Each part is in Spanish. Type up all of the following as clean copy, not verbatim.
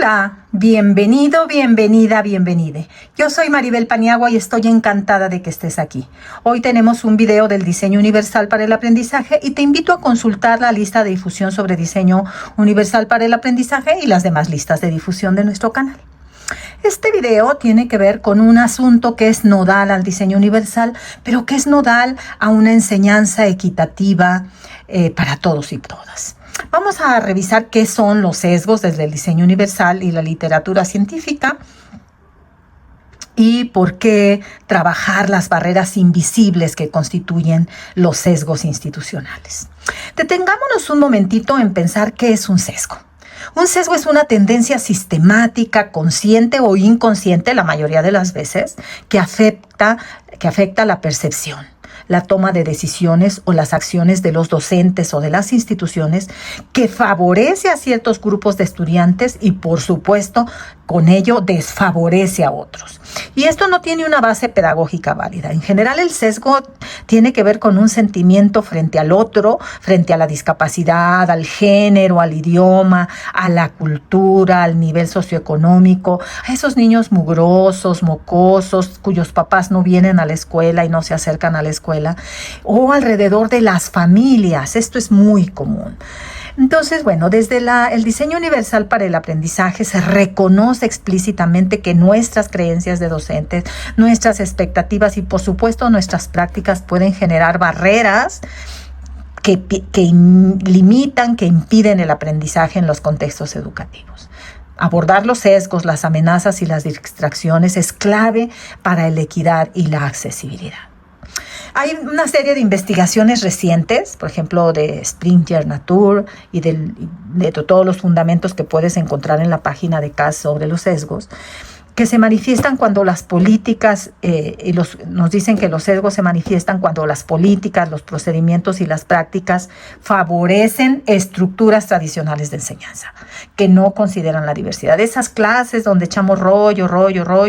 Hola, bienvenido, bienvenida, bienvenide. Yo soy Maribel Paniagua y estoy encantada de que estés aquí. Hoy tenemos un video del diseño universal para el aprendizaje y te invito a consultar la lista de difusión sobre diseño universal para el aprendizaje y las demás listas de difusión de nuestro canal. Este video tiene que ver con un asunto que es nodal al diseño universal, pero que es nodal a una enseñanza equitativa para todos y todas. Vamos a revisar qué son los sesgos desde el diseño universal y la literatura científica y por qué trabajar las barreras invisibles que constituyen los sesgos institucionales. Detengámonos un momentito en pensar qué es un sesgo. Un sesgo es una tendencia sistemática, consciente o inconsciente, la mayoría de las veces, que afecta la percepción, la toma de decisiones o las acciones de los docentes o de las instituciones, que favorece a ciertos grupos de estudiantes y, por supuesto, con ello desfavorece a otros. Y esto no tiene una base pedagógica válida. En general, el sesgo tiene que ver con un sentimiento frente al otro, frente a la discapacidad, al género, al idioma, a la cultura, al nivel socioeconómico, a esos niños mugrosos, mocosos, cuyos papás no vienen a la escuela y no se acercan a la escuela, o alrededor de las familias. Esto es muy común. Entonces, bueno, desde el diseño universal para el aprendizaje se reconoce explícitamente que nuestras creencias de docentes, nuestras expectativas y, por supuesto, nuestras prácticas pueden generar barreras que limitan, que impiden el aprendizaje en los contextos educativos. Abordar los sesgos, las amenazas y las distracciones es clave para la equidad y la accesibilidad. Hay una serie de investigaciones recientes, por ejemplo, de Springer Nature y de todos los fundamentos que puedes encontrar en la página de CAS sobre los sesgos, que se manifiestan cuando las políticas, nos dicen que los sesgos se manifiestan cuando las políticas, los procedimientos y las prácticas favorecen estructuras tradicionales de enseñanza, que no consideran la diversidad. Esas clases donde echamos rollo,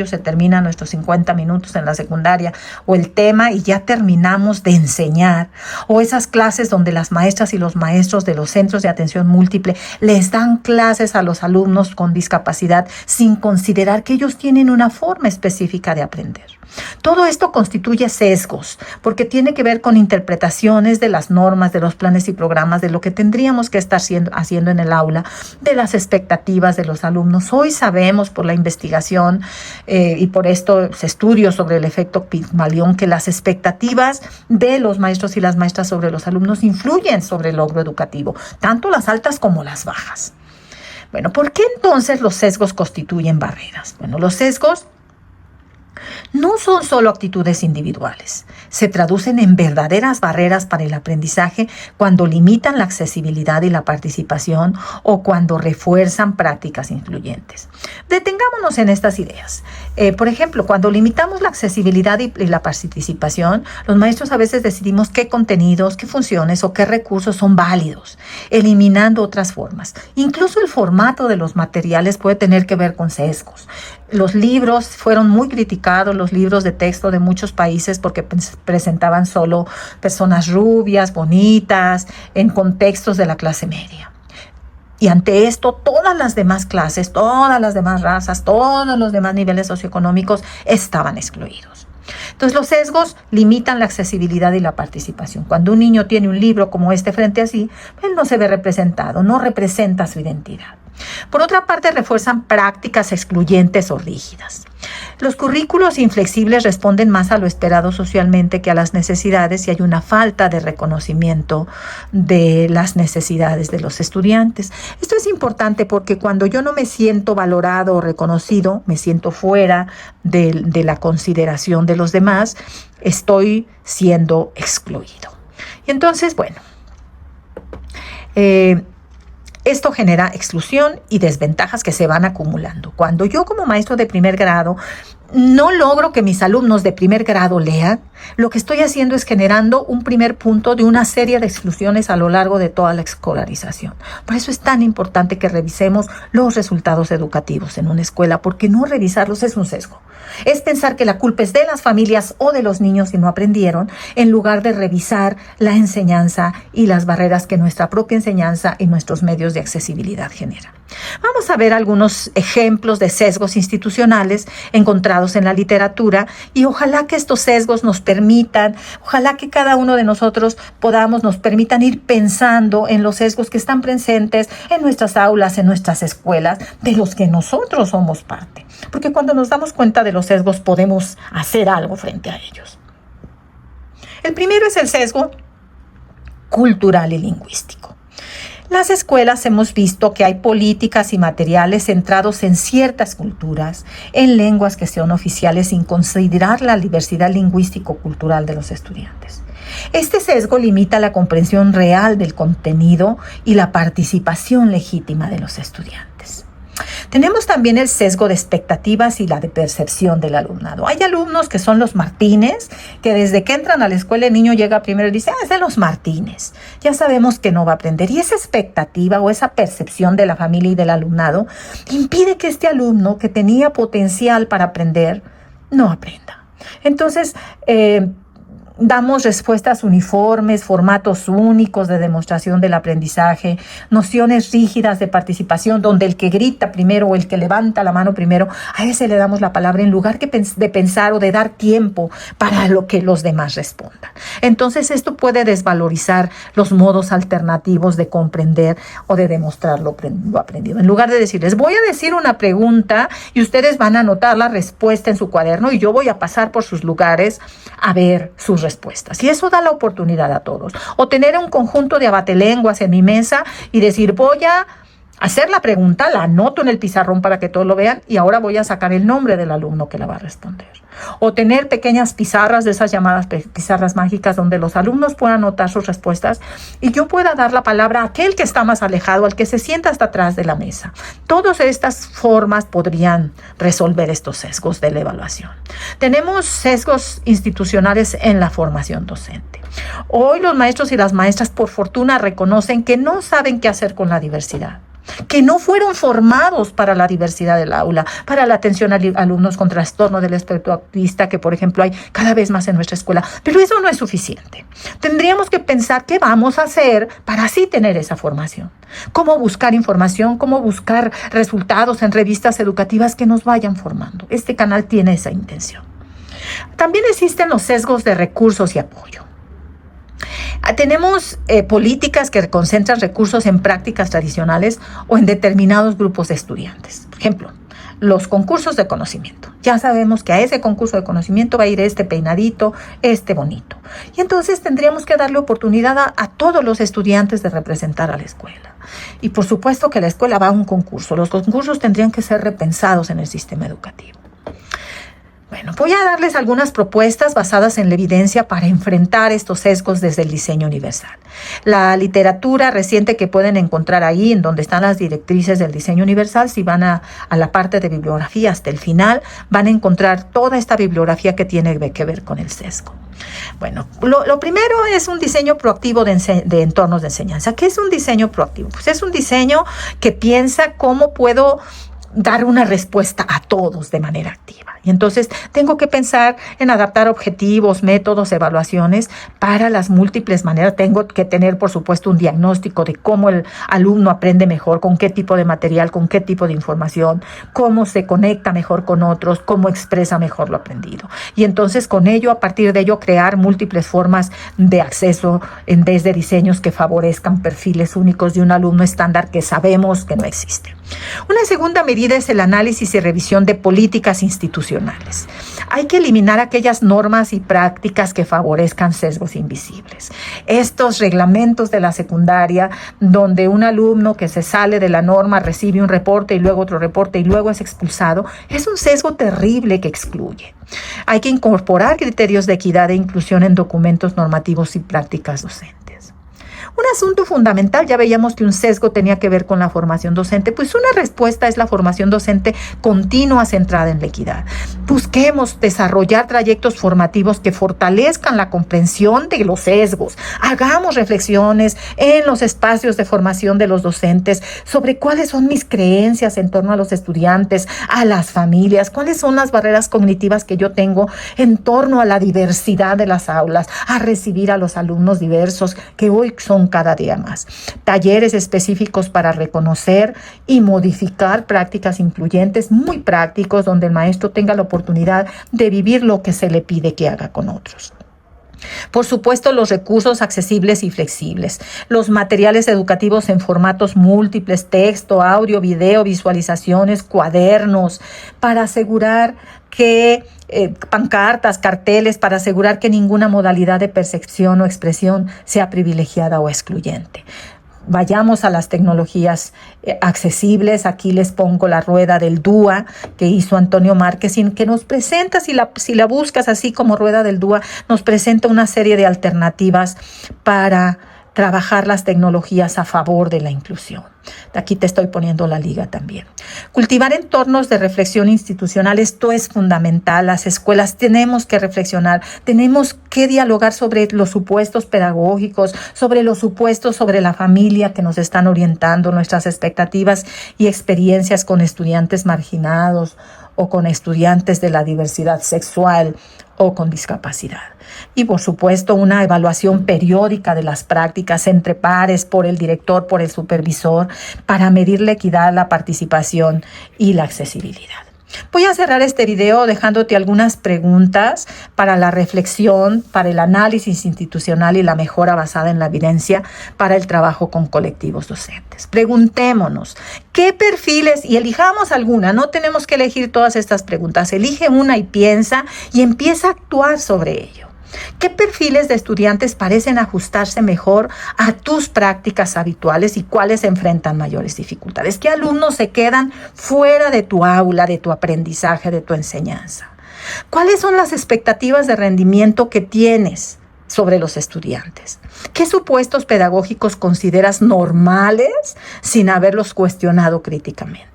se terminan nuestros 50 minutos en la secundaria, o el tema y ya terminamos de enseñar, o esas clases donde las maestras y los maestros de los centros de atención múltiple les dan clases a los alumnos con discapacidad sin considerar que ellos tienen una forma específica de aprender. Todo esto constituye sesgos, porque tiene que ver con interpretaciones de las normas, de los planes y programas, de lo que tendríamos que estar haciendo en el aula, de las expectativas de los alumnos. Hoy sabemos por la investigación y por estos estudios sobre el efecto Pigmalión que las expectativas de los maestros y las maestras sobre los alumnos influyen sobre el logro educativo, tanto las altas como las bajas. Bueno, ¿por qué entonces los sesgos constituyen barreras? Bueno, los sesgos no son solo actitudes individuales, se traducen en verdaderas barreras para el aprendizaje cuando limitan la accesibilidad y la participación o cuando refuerzan prácticas influyentes. Detengámonos en estas ideas. Por ejemplo, cuando limitamos la accesibilidad y la participación, los maestros a veces decidimos qué contenidos, qué funciones o qué recursos son válidos, eliminando otras formas. Incluso el formato de los materiales puede tener que ver con sesgos. Los libros fueron muy criticados, los libros de texto de muchos países, porque presentaban solo personas rubias, bonitas, en contextos de la clase media. Y ante esto, todas las demás clases, todas las demás razas, todos los demás niveles socioeconómicos estaban excluidos. Entonces, los sesgos limitan la accesibilidad y la participación. Cuando un niño tiene un libro como este frente a sí, él no se ve representado, no representa su identidad. Por otra parte, refuerzan prácticas excluyentes o rígidas. Los currículos inflexibles responden más a lo esperado socialmente que a las necesidades, y hay una falta de reconocimiento de las necesidades de los estudiantes. Esto es importante porque cuando yo no me siento valorado o reconocido, me siento fuera de la consideración de los demás, estoy siendo excluido. Y entonces, bueno, esto genera exclusión y desventajas que se van acumulando. Cuando yo como maestro de primer grado no logro que mis alumnos de primer grado lean, lo que estoy haciendo es generando un primer punto de una serie de exclusiones a lo largo de toda la escolarización. Por eso es tan importante que revisemos los resultados educativos en una escuela, porque no revisarlos es un sesgo. Es pensar que la culpa es de las familias o de los niños si no aprendieron, en lugar de revisar la enseñanza y las barreras que nuestra propia enseñanza y nuestros medios espacios de accesibilidad genera. Vamos a ver algunos ejemplos de sesgos institucionales encontrados en la literatura y ojalá que estos sesgos nos permitan, ojalá que cada uno de nosotros nos permitan ir pensando en los sesgos que están presentes en nuestras aulas, en nuestras escuelas, de los que nosotros somos parte. Porque cuando nos damos cuenta de los sesgos podemos hacer algo frente a ellos. El primero es el sesgo cultural y lingüístico. Las escuelas hemos visto que hay políticas y materiales centrados en ciertas culturas, en lenguas que sean oficiales, sin considerar la diversidad lingüístico-cultural de los estudiantes. Este sesgo limita la comprensión real del contenido y la participación legítima de los estudiantes. Tenemos también el sesgo de expectativas y la de percepción del alumnado. Hay alumnos que son los Martínez, que desde que entran a la escuela el niño llega primero y dice, es de los Martínez. Ya sabemos que no va a aprender. Y esa expectativa o esa percepción de la familia y del alumnado impide que este alumno que tenía potencial para aprender no aprenda. Entonces, damos respuestas uniformes, formatos únicos de demostración del aprendizaje, nociones rígidas de participación, donde el que grita primero o el que levanta la mano primero, a ese le damos la palabra en lugar de pensar o de dar tiempo para lo que los demás respondan. Entonces, esto puede desvalorizar los modos alternativos de comprender o de demostrar lo aprendido. En lugar de decirles, voy a decir una pregunta y ustedes van a anotar la respuesta en su cuaderno y yo voy a pasar por sus lugares a ver sus respuestas. Y eso da la oportunidad a todos. O tener un conjunto de abatelenguas en mi mesa y decir, voy a hacer la pregunta, la anoto en el pizarrón para que todos lo vean y ahora voy a sacar el nombre del alumno que la va a responder. O tener pequeñas pizarras de esas llamadas pizarras mágicas donde los alumnos puedan anotar sus respuestas y yo pueda dar la palabra a aquel que está más alejado, al que se sienta hasta atrás de la mesa. Todas estas formas podrían resolver estos sesgos de la evaluación. Tenemos sesgos institucionales en la formación docente. Hoy los maestros y las maestras, por fortuna, reconocen que no saben qué hacer con la diversidad, que no fueron formados para la diversidad del aula, para la atención a alumnos con trastorno del espectro autista, que por ejemplo hay cada vez más en nuestra escuela. Pero eso no es suficiente. Tendríamos que pensar qué vamos a hacer para así tener esa formación. Cómo buscar información, cómo buscar resultados en revistas educativas que nos vayan formando. Este canal tiene esa intención. También existen los sesgos de recursos y apoyo. Tenemos políticas que concentran recursos en prácticas tradicionales o en determinados grupos de estudiantes. Por ejemplo, los concursos de conocimiento. Ya sabemos que a ese concurso de conocimiento va a ir este peinadito, este bonito. Y entonces tendríamos que darle oportunidad a todos los estudiantes de representar a la escuela. Y por supuesto que la escuela va a un concurso. Los concursos tendrían que ser repensados en el sistema educativo. Bueno, voy a darles algunas propuestas basadas en la evidencia para enfrentar estos sesgos desde el diseño universal. La literatura reciente que pueden encontrar ahí, en donde están las directrices del diseño universal, si van a la parte de bibliografía hasta el final, van a encontrar toda esta bibliografía que tiene que ver con el sesgo. Bueno, lo primero es un diseño proactivo de entornos de enseñanza. ¿Qué es un diseño proactivo? Pues es un diseño que piensa cómo puedo dar una respuesta a todos de manera activa. Y entonces tengo que pensar en adaptar objetivos, métodos, evaluaciones para las múltiples maneras. Tengo que tener, por supuesto, un diagnóstico de cómo el alumno aprende mejor, con qué tipo de material, con qué tipo de información, cómo se conecta mejor con otros, cómo expresa mejor lo aprendido. Y entonces con ello, a partir de ello, crear múltiples formas de acceso desde diseños que favorezcan perfiles únicos de un alumno estándar que sabemos que no existe. Una segunda medida es el análisis y revisión de políticas institucionales. Hay que eliminar aquellas normas y prácticas que favorezcan sesgos invisibles. Estos reglamentos de la secundaria, donde un alumno que se sale de la norma recibe un reporte y luego otro reporte y luego es expulsado, es un sesgo terrible que excluye. Hay que incorporar criterios de equidad e inclusión en documentos normativos y prácticas docentes. Un asunto fundamental, ya veíamos que un sesgo tenía que ver con la formación docente, pues una respuesta es la formación docente continua centrada en la equidad. Busquemos desarrollar trayectos formativos que fortalezcan la comprensión de los sesgos. Hagamos reflexiones en los espacios de formación de los docentes sobre cuáles son mis creencias en torno a los estudiantes, a las familias, cuáles son las barreras cognitivas que yo tengo en torno a la diversidad de las aulas, a recibir a los alumnos diversos que hoy son son cada día más. Talleres específicos para reconocer y modificar prácticas incluyentes, muy prácticos, donde el maestro tenga la oportunidad de vivir lo que se le pide que haga con otros. Por supuesto, los recursos accesibles y flexibles, los materiales educativos en formatos múltiples, texto, audio, video, visualizaciones, cuadernos, para asegurar que pancartas, carteles, para asegurar que ninguna modalidad de percepción o expresión sea privilegiada o excluyente. Vayamos a las tecnologías accesibles. Aquí les pongo la rueda del DUA que hizo Antonio Márquez, que nos presenta, si la buscas así como rueda del DUA, nos presenta una serie de alternativas para trabajar las tecnologías a favor de la inclusión. Aquí te estoy poniendo la liga también. Cultivar entornos de reflexión institucional, esto es fundamental. Las escuelas tenemos que reflexionar, tenemos que dialogar sobre los supuestos pedagógicos, sobre los supuestos sobre la familia que nos están orientando, nuestras expectativas y experiencias con estudiantes marginados o con estudiantes de la diversidad sexual o con discapacidad. Y por supuesto una evaluación periódica de las prácticas entre pares por el director, por el supervisor, para medir la equidad, la participación y la accesibilidad. Voy a cerrar este video dejándote algunas preguntas para la reflexión, para el análisis institucional y la mejora basada en la evidencia para el trabajo con colectivos docentes. Preguntémonos, ¿qué perfiles? Y elijamos alguna, no tenemos que elegir todas estas preguntas. Elige una y piensa y empieza a actuar sobre ello. ¿Qué perfiles de estudiantes parecen ajustarse mejor a tus prácticas habituales y cuáles enfrentan mayores dificultades? ¿Qué alumnos se quedan fuera de tu aula, de tu aprendizaje, de tu enseñanza? ¿Cuáles son las expectativas de rendimiento que tienes sobre los estudiantes? ¿Qué supuestos pedagógicos consideras normales sin haberlos cuestionado críticamente?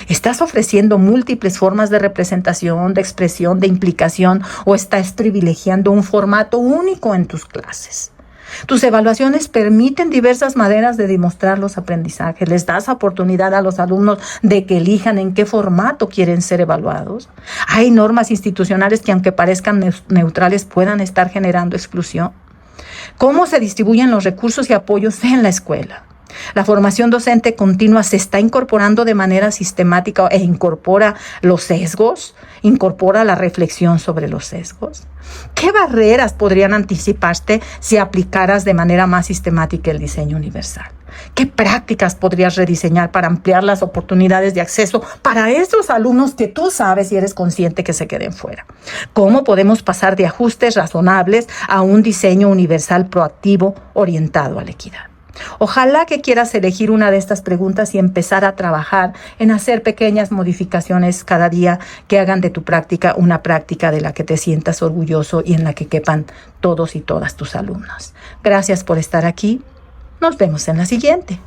¿Estás ofreciendo múltiples formas de representación, de expresión, de implicación o estás privilegiando un formato único en tus clases? Tus evaluaciones permiten diversas maneras de demostrar los aprendizajes. ¿Les das oportunidad a los alumnos de que elijan en qué formato quieren ser evaluados? ¿Hay normas institucionales que, aunque parezcan neutrales, puedan estar generando exclusión? ¿Cómo se distribuyen los recursos y apoyos en la escuela? La formación docente continua se está incorporando de manera sistemática e incorpora los sesgos, incorpora la reflexión sobre los sesgos. ¿Qué barreras podrían anticiparse si aplicaras de manera más sistemática el diseño universal? ¿Qué prácticas podrías rediseñar para ampliar las oportunidades de acceso para estos alumnos que tú sabes y eres consciente que se queden fuera? ¿Cómo podemos pasar de ajustes razonables a un diseño universal proactivo orientado a la equidad? Ojalá que quieras elegir una de estas preguntas y empezar a trabajar en hacer pequeñas modificaciones cada día que hagan de tu práctica una práctica de la que te sientas orgulloso y en la que quepan todos y todas tus alumnos. Gracias por estar aquí. Nos vemos en la siguiente.